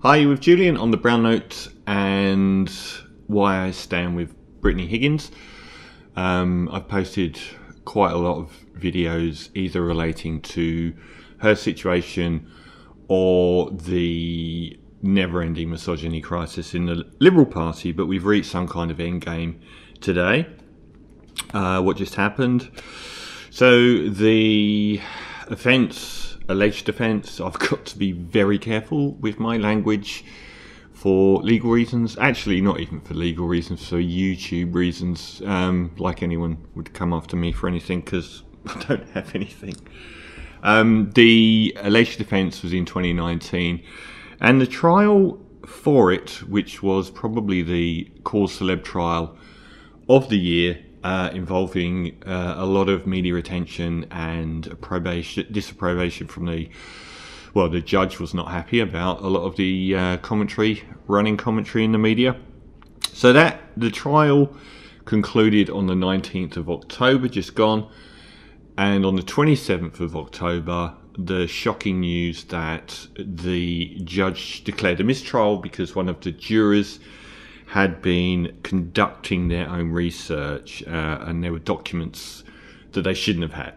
Hi, you're with Julian on the Brown Note and why I stand with Brittany Higgins. I've posted quite a lot of videos either relating to her situation or the never-ending misogyny crisis in the Liberal Party, but we've reached some kind of endgame today. What just happened? So the alleged offence, I've got to be very careful with my language for legal reasons. Actually, not even for legal reasons, for YouTube reasons. Like anyone would come after me for anything, because I don't have anything. The alleged offence was in 2019, and the trial for it, which was probably the cause celeb trial of the year, involving a lot of media attention and disapprobation from the judge was not happy about a lot of the running commentary in the media. So the trial concluded on the 19th of October, just gone, and on the 27th of October, the shocking news that the judge declared a mistrial because one of the jurors had been conducting their own research and there were documents that they shouldn't have had.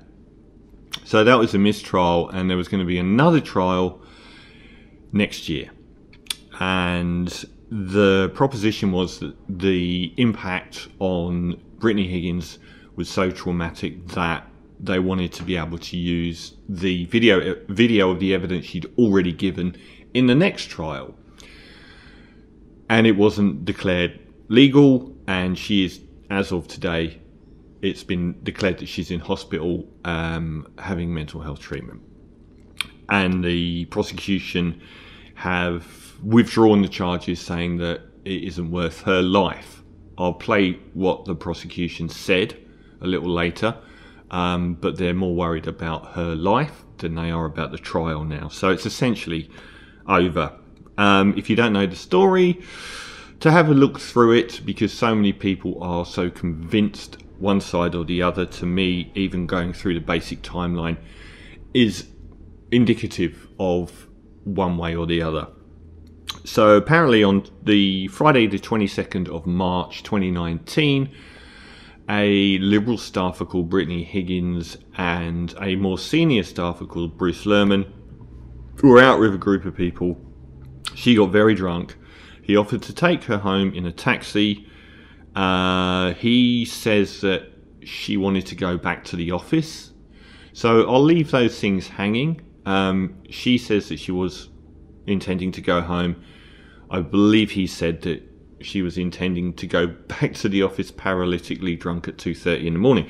So that was a mistrial, and there was going to be another trial next year. And the proposition was that the impact on Brittany Higgins was so traumatic that they wanted to be able to use the video of the evidence she'd already given in the next trial. And it wasn't declared legal, and she is, as of today, it's been declared that she's in hospital having mental health treatment. And the prosecution have withdrawn the charges, saying that it isn't worth her life. I'll play what the prosecution said a little later, but they're more worried about her life than they are about the trial now. So it's essentially over. If you don't know the story, to have a look through it, because so many people are so convinced one side or the other. To me, even going through the basic timeline is indicative of one way or the other. So apparently on the Friday the 22nd of March 2019, a Liberal staffer called Brittany Higgins and a more senior staffer called Bruce Lerman were out with a group of people. She got very drunk. He offered to take her home in a taxi. He says that she wanted to go back to the office. So I'll leave those things hanging. She says that she was intending to go home. I believe he said that she was intending to go back to the office paralytically drunk at 2:30 in the morning.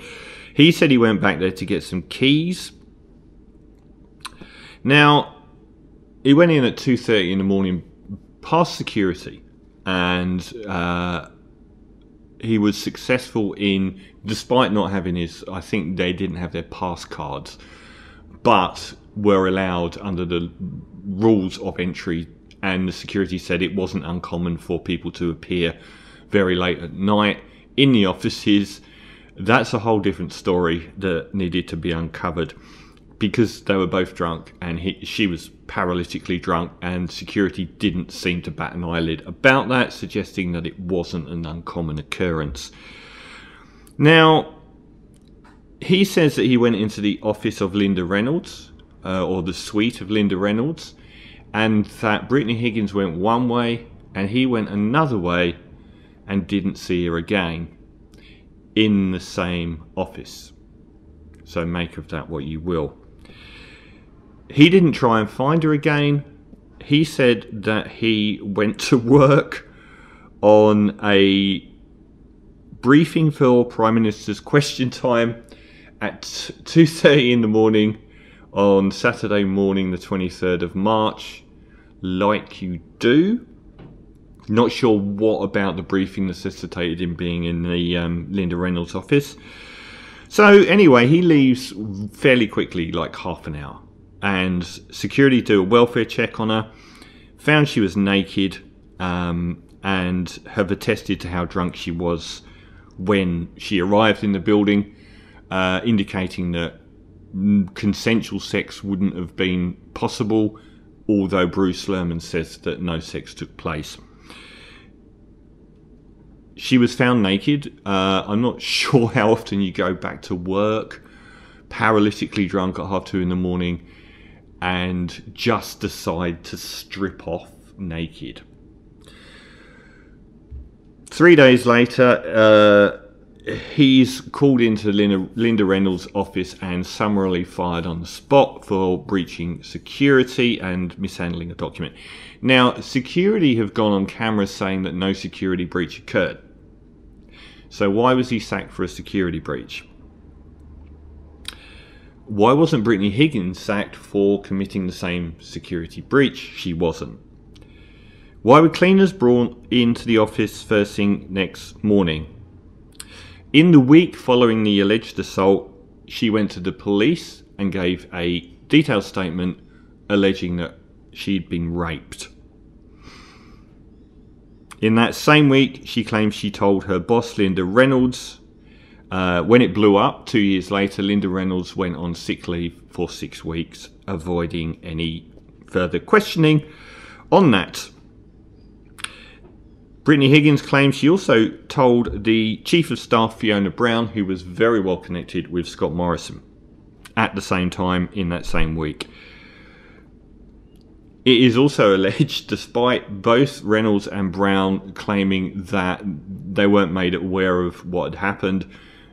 He said he went back there to get some keys. Now, he went in at 2:30 in the morning past security, and he was successful in, despite not having his, I think they didn't have their pass cards, but were allowed under the rules of entry, and the security said it wasn't uncommon for people to appear very late at night in the offices. That's a whole different story that needed to be uncovered, because they were both drunk, and she was paralytically drunk, and security didn't seem to bat an eyelid about that, suggesting that it wasn't an uncommon occurrence. Now, he says that he went into the office of Linda Reynolds, or the suite of Linda Reynolds, and that Brittany Higgins went one way and he went another way and didn't see her again in the same office. So make of that what you will. He didn't try and find her again. He said that he went to work on a briefing for Prime Minister's Question Time at 2:30 in the morning on Saturday morning, the 23rd of March, like you do. Not sure what about the briefing necessitated him being in the Linda Reynolds office. So anyway, he leaves fairly quickly, like half an hour. And security do a welfare check on her, found she was naked, and have attested to how drunk she was when she arrived in the building, indicating that consensual sex wouldn't have been possible although Bruce Lerman says that no sex took place. She was found naked. I'm not sure how often you go back to work paralytically drunk at 2:30 in the morning and just decide to strip off naked. 3 days later, he's called into Linda Reynolds' office and summarily fired on the spot for breaching security and mishandling a document. Now, security have gone on camera saying that no security breach occurred. So why was he sacked for a security breach? Why wasn't Brittany Higgins sacked for committing the same security breach? She wasn't. Why were cleaners brought into the office first thing next morning? In the week following the alleged assault, she went to the police and gave a detailed statement alleging that she'd been raped. In that same week, she claims she told her boss, Linda Reynolds. When it blew up 2 years later, Linda Reynolds went on sick leave for 6 weeks, avoiding any further questioning on that. Brittany Higgins claims she also told the Chief of Staff, Fiona Brown, who was very well connected with Scott Morrison, at the same time in that same week. It is also alleged, despite both Reynolds and Brown claiming that they weren't made aware of what had happened,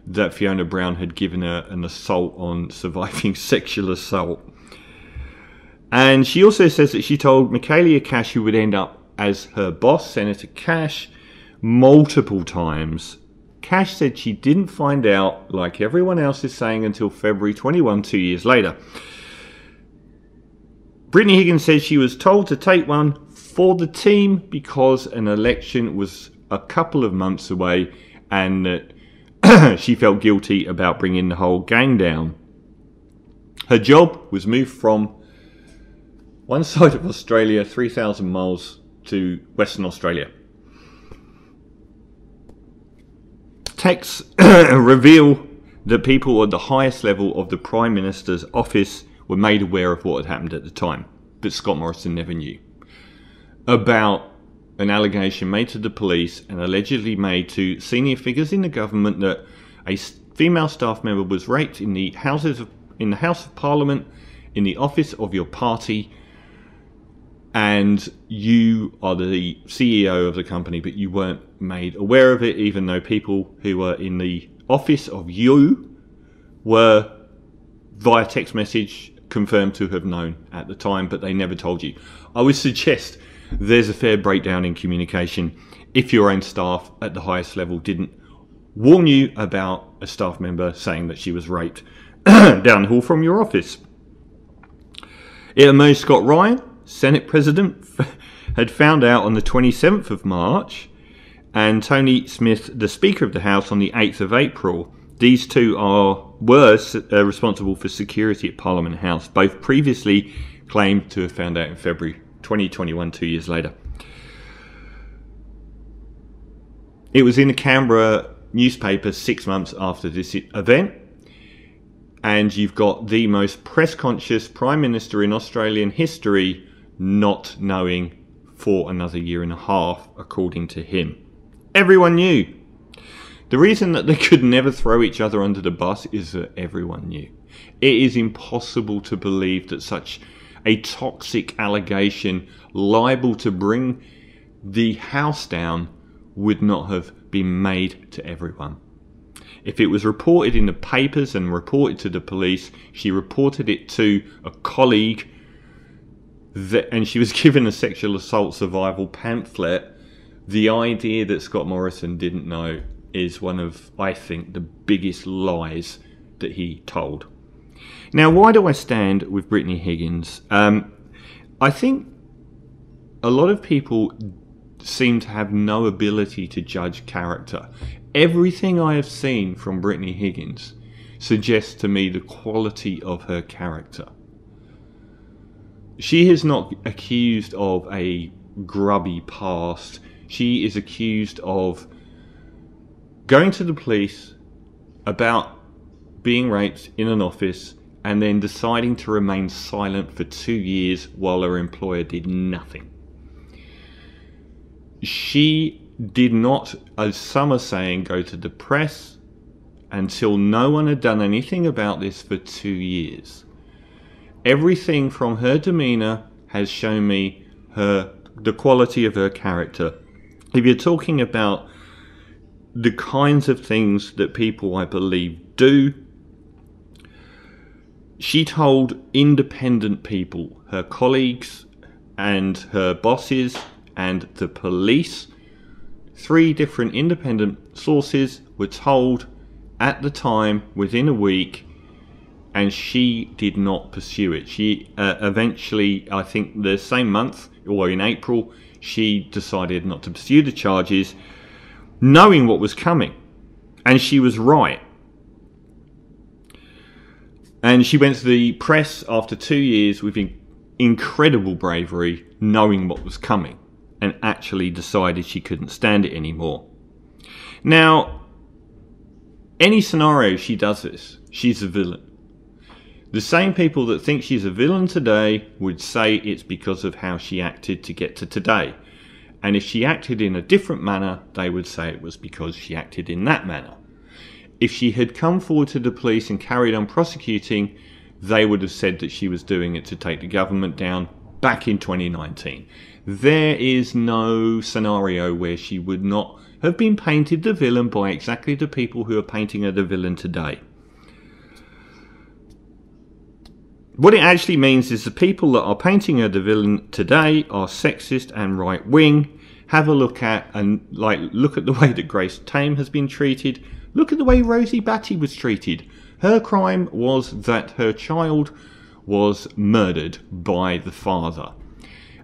that Fiona Brown had given her an assault on surviving sexual assault. And she also says that she told Michaelia Cash, who would end up as her boss, Senator Cash, multiple times. Cash said she didn't find out, like everyone else is saying, until February 21, 2 years later. Brittany Higgins says she was told to take one for the team because an election was a couple of months away and that she felt guilty about bringing the whole gang down. Her job was moved from one side of Australia, 3,000 miles, to Western Australia. Texts reveal that people at the highest level of the Prime Minister's office were made aware of what had happened at the time, but Scott Morrison never knew. About an allegation made to the police and allegedly made to senior figures in the government that a female staff member was raped in the House of Parliament, in the office of your party, and you are the CEO of the company, but you weren't made aware of it, even though people who were in the office of you were, via text message, confirmed to have known at the time, but they never told you. I would suggest there's a fair breakdown in communication if your own staff at the highest level didn't warn you about a staff member saying that she was raped down the hall from your office. It emerged Scott Ryan, Senate President, had found out on the 27th of March, and Tony Smith, the Speaker of the House, on the 8th of April. These two were responsible for security at Parliament House, both previously claimed to have found out in February 2021, 2 years later. It was in the Canberra newspaper 6 months after this event, and you've got the most press-conscious Prime Minister in Australian history not knowing for another year and a half, according to him. Everyone knew. The reason that they could never throw each other under the bus is that everyone knew. It is impossible to believe that such a toxic allegation, liable to bring the house down, would not have been made to everyone. If it was reported in the papers and reported to the police, she reported it to a colleague, and she was given a sexual assault survival pamphlet. The idea that Scott Morrison didn't know is one of, I think, the biggest lies that he told. Now, why do I stand with Brittany Higgins? I think a lot of people seem to have no ability to judge character. Everything I have seen from Brittany Higgins suggests to me the quality of her character. She is not accused of a grubby past. She is accused of going to the police about being raped in an office and then deciding to remain silent for 2 years while her employer did nothing. She did not, as some are saying, go to the press until no one had done anything about this for 2 years. Everything from her demeanour has shown me the quality of her character. If you're talking about the kinds of things that people, I believe, do, she told independent people, her colleagues and her bosses and the police, 3 different independent sources were told at the time within a week, and she did not pursue it. She eventually, I think the same month, or in April, she decided not to pursue the charges, knowing what was coming. And she was right. And she went to the press after 2 years with incredible bravery, knowing what was coming, and actually decided she couldn't stand it anymore. Now, any scenario she does this, she's a villain. The same people that think she's a villain today would say it's because of how she acted to get to today. And if she acted in a different manner, they would say it was because she acted in that manner. If she had come forward to the police and carried on prosecuting, they would have said that she was doing it to take the government down back in 2019. There is no scenario where she would not have been painted the villain by exactly the people who are painting her the villain today. What it actually means is the people that are painting her the villain today are sexist and right-wing. Have a look at look at the way that Grace Tame has been treated. Look at the way Rosie Batty was treated. Her crime was that her child was murdered by the father,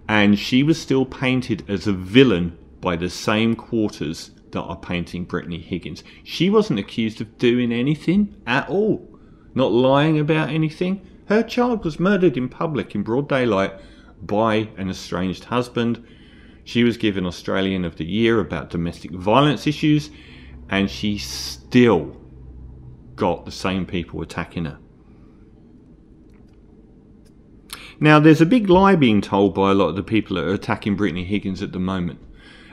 and she was still painted as a villain by the same quarters that are painting Brittany Higgins. She wasn't accused of doing anything at all, not lying about anything. Her child was murdered in public in broad daylight by an estranged husband. She was given Australian of the Year about domestic violence issues, and she still got the same people attacking her. Now, there's a big lie being told by a lot of the people that are attacking Brittany Higgins at the moment,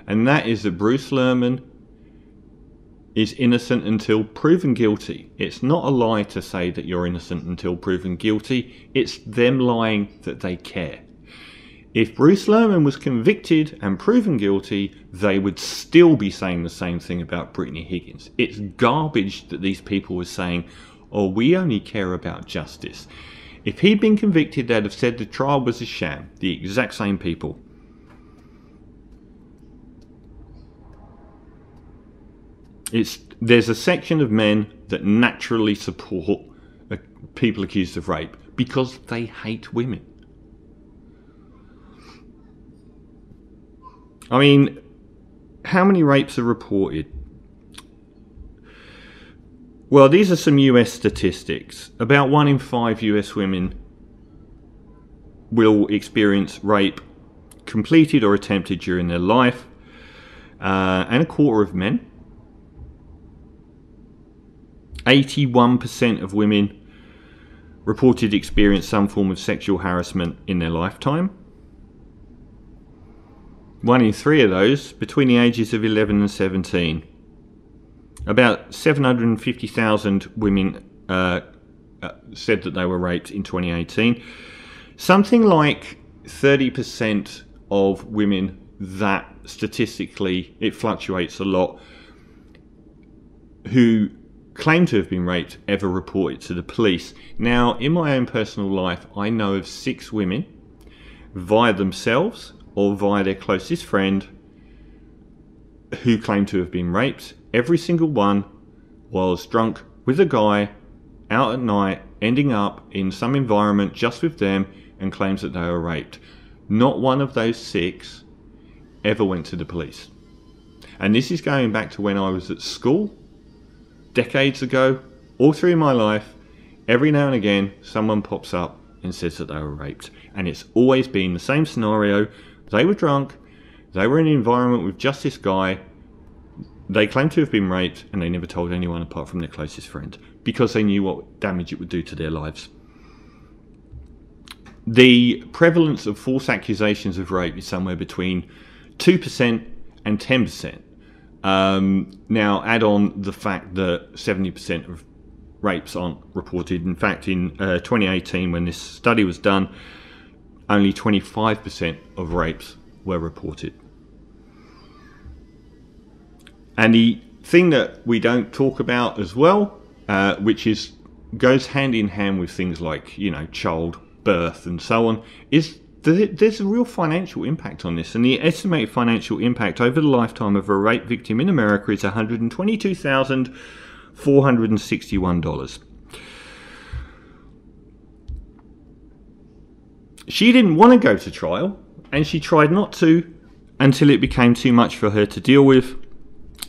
and that is that Bruce Lerman is innocent until proven guilty. It's not a lie to say that you're innocent until proven guilty. It's them lying that they care. If Bruce Lerman was convicted and proven guilty, they would still be saying the same thing about Brittany Higgins. It's garbage that these people were saying, oh, we only care about justice. If he'd been convicted, they'd have said the trial was a sham. The exact same people. There's a section of men that naturally support people accused of rape because they hate women. I mean, how many rapes are reported? Well, these are some US statistics. About 1 in 5 US women will experience rape completed or attempted during their life, and a quarter of men. 81% of women reported experience some form of sexual harassment in their lifetime. 1 in 3 of those between the ages of 11 and 17. About 750,000 women said that they were raped in 2018. Something like 30% of women, that statistically it fluctuates a lot, who claim to have been raped ever report it to the police. Now, in my own personal life, I know of 6 women, via themselves or via their closest friend, who claim to have been raped. Every single one was drunk with a guy out at night, ending up in some environment just with them, and claims that they were raped. Not one of those 6 ever went to the police. And this is going back to when I was at school, decades ago. All through my life, every now and again, someone pops up and says that they were raped. And it's always been the same scenario. They were drunk, they were in an environment with just this guy, they claimed to have been raped, and they never told anyone apart from their closest friend, because they knew what damage it would do to their lives. the prevalence of false accusations of rape is somewhere between 2% and 10%. Now, add on the fact that 70% of rapes aren't reported. In fact, in 2018, when this study was done, only 25% of rapes were reported. And the thing that we don't talk about as well, which goes hand in hand with things like, childbirth and so on, is that there's a real financial impact on this. And the estimated financial impact over the lifetime of a rape victim in America is $122,461. She didn't want to go to trial, and she tried not to until it became too much for her to deal with.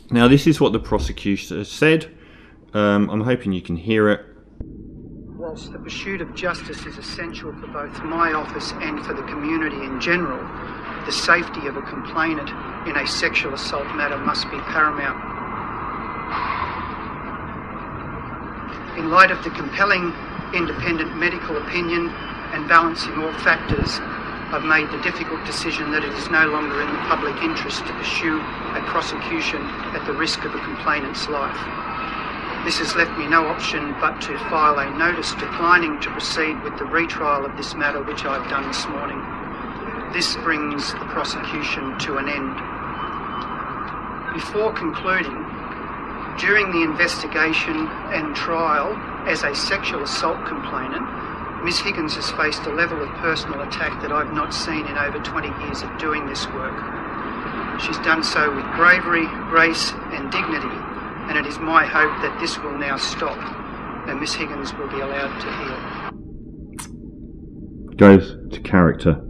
Now, this is what the prosecutor said. I'm hoping you can hear it. Whilst the pursuit of justice is essential for both my office and for the community in general, the safety of a complainant in a sexual assault matter must be paramount. In light of the compelling independent medical opinion and balancing all factors, I've made the difficult decision that it is no longer in the public interest to pursue a prosecution at the risk of a complainant's life. This has left me no option but to file a notice declining to proceed with the retrial of this matter, which I've done this morning. This brings the prosecution to an end. Before concluding, during the investigation and trial as a sexual assault complainant, Ms. Higgins has faced a level of personal attack that I've not seen in over 20 years of doing this work. She's done so with bravery, grace and dignity, and it is my hope that this will now stop and Miss Higgins will be allowed to heal. Goes to character.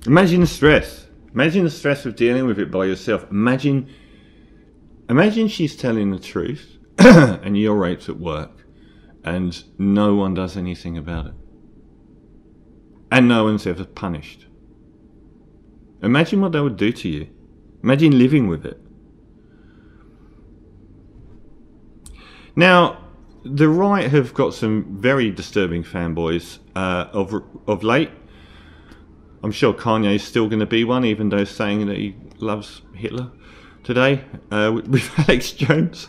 Imagine the stress. Imagine the stress of dealing with it by yourself. Imagine she's telling the truth and you're raped at work and no one does anything about it. And no one's ever punished. Imagine what that would do to you. Imagine living with it. Now, the right have got some very disturbing fanboys of late. I'm sure Kanye's still going to be one, even though saying that he loves Hitler today with Alex Jones.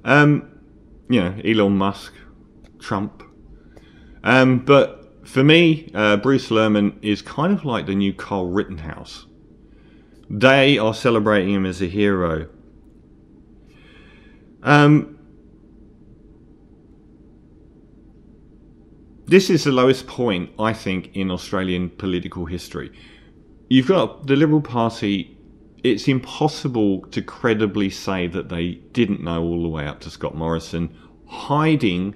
Elon Musk, Trump. But for me, Bruce Lerman is kind of like the new Kyle Rittenhouse. They are celebrating him as a hero. This is the lowest point, I think, in Australian political history. You've got the Liberal Party. It's impossible to credibly say that they didn't know all the way up to Scott Morrison, hiding,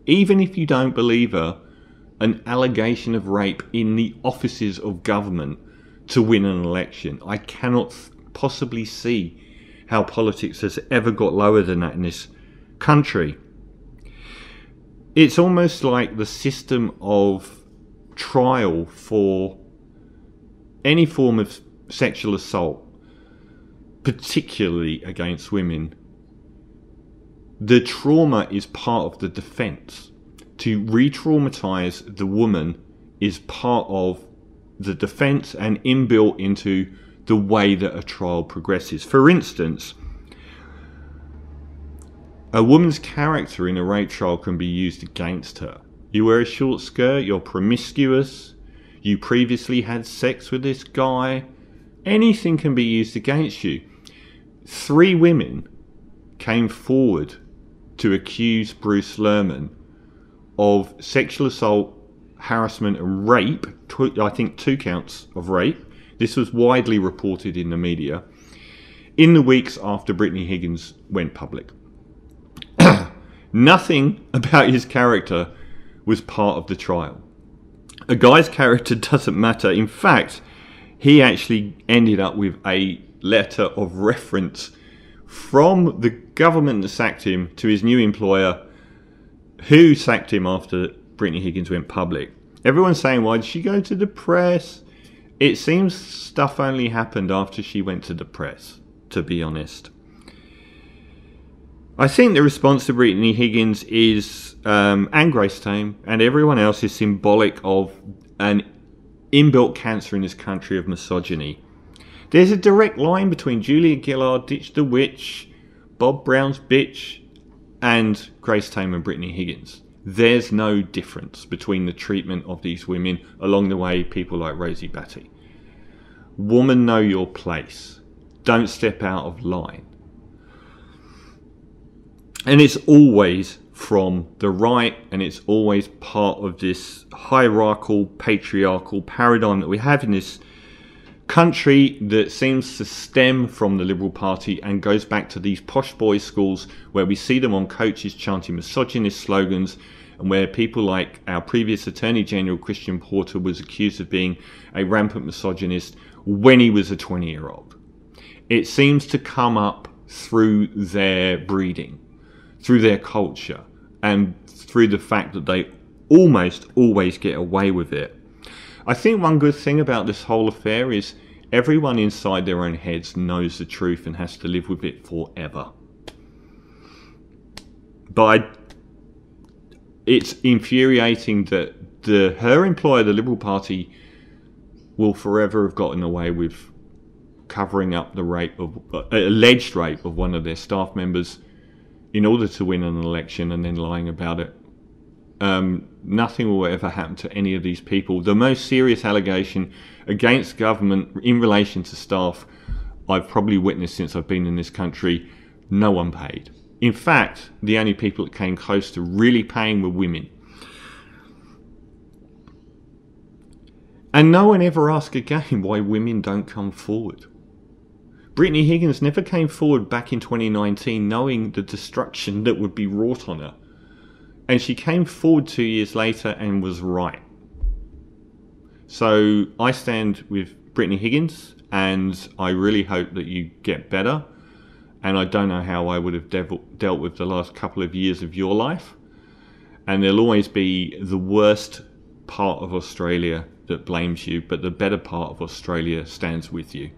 even if you don't believe her, an allegation of rape in the offices of government to win an election. I cannot possibly see how politics has ever got lower than that in this country. It's almost like the system of trial for any form of sexual assault, particularly against women. The trauma is part of the defence. To re-traumatise the woman is part of the defence and inbuilt into the way that a trial progresses. For instance, a woman's character in a rape trial can be used against her. You wear a short skirt, you're promiscuous, you previously had sex with this guy, anything can be used against you. 3 women came forward to accuse Bruce Lerman of sexual assault, harassment and rape. I think 2 counts of rape. This was widely reported in the media in the weeks after Brittany Higgins went public. Nothing about his character was part of the trial. A guy's character doesn't matter. In fact, he actually ended up with a letter of reference from the government that sacked him to his new employer, who sacked him after Brittany Higgins went public. Everyone's saying, why did she go to the press? It seems stuff only happened after she went to the press, to be honest. I think the response to Brittany Higgins is, and Grace Tame and everyone else, is symbolic of an inbuilt cancer in this country of misogyny. There's a direct line between Julia Gillard, Ditch the Witch, Bob Brown's Bitch, and Grace Tame and Brittany Higgins. There's no difference between the treatment of these women along the way, people like Rosie Batty. Woman, know your place. Don't step out of line. And it's always from the right, and it's always part of this hierarchical, patriarchal paradigm that we have in this country that seems to stem from the Liberal Party and goes back to these posh boys' schools where we see them on coaches chanting misogynist slogans, and where people like our previous Attorney General Christian Porter was accused of being a rampant misogynist when he was a 20-year-old. It seems to come up through their breeding, through their culture, and through the fact that they almost always get away with it. I think one good thing about this whole affair is everyone inside their own heads knows the truth and has to live with it forever. But it's infuriating that her employer, the Liberal Party, will forever have gotten away with covering up the rape of alleged rape of one of their staff members in order to win an election and then lying about it. Nothing will ever happen to any of these people. The most serious allegation against government in relation to staff I've probably witnessed since I've been in this country, no one paid. In fact, the only people that came close to really paying were women. And no one ever asked again why women don't come forward. Brittany Higgins never came forward back in 2019 knowing the destruction that would be wrought on her. And she came forward 2 years later and was right. So I stand with Brittany Higgins, and I really hope that you get better. And I don't know how I would have dealt with the last couple of years of your life. And there'll always be the worst part of Australia that blames you, but the better part of Australia stands with you.